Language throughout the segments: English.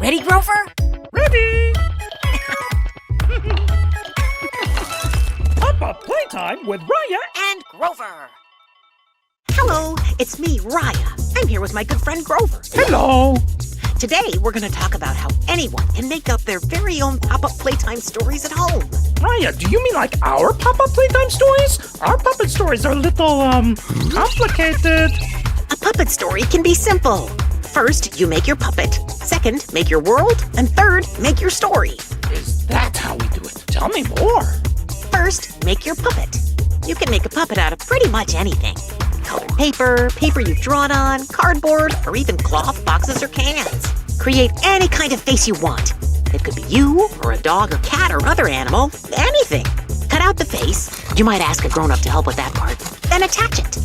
Ready, Grover? Ready! Pop-up playtime with Raya And Grover. Hello, it's me, Raya. I'm here with my good friend Grover. Hello! Today, we're going to talk about how anyone can make up their very own pop-up playtime stories at home. Raya, do you mean like our pop-up playtime stories? Our puppet stories are a little, complicated. A puppet story can be simple. First, you make your puppet. Second, make your world. And third, make your story. Is that how we do it? Tell me more. First, make your puppet. You can make a puppet out of pretty much anything. Colored paper, paper you've drawn on, cardboard, or even cloth, boxes, or cans. Create any kind of face you want. It could be you, or a dog, or cat, or other animal. Anything. Cut out the face. You might ask a grown-up to help with that part. Then attach it.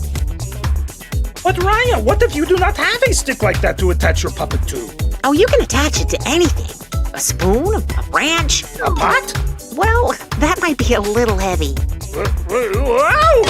But Raya, what if you do not have a stick like that to attach your puppet to? Oh, you can attach it to anything. A spoon, a branch. A pot? Well, that might be a little heavy. Whoa!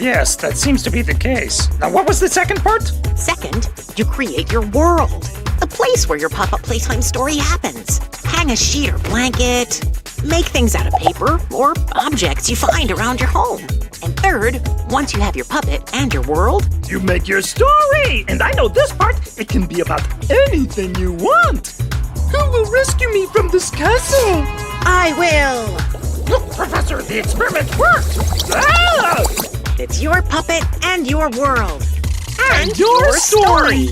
Yes, that seems to be the case. Now, what was the second part? Second, you create your world. The place where your pop-up playtime story happens. Hang a sheet or blanket. Make things out of paper or objects you find around your home. And third, once you have your puppet and your world, You make your story! And I know this part. It can be about anything you want. Who will rescue me from this castle? I will. Look, Professor, the experiment worked! Ah! It's your puppet and your world. And your story.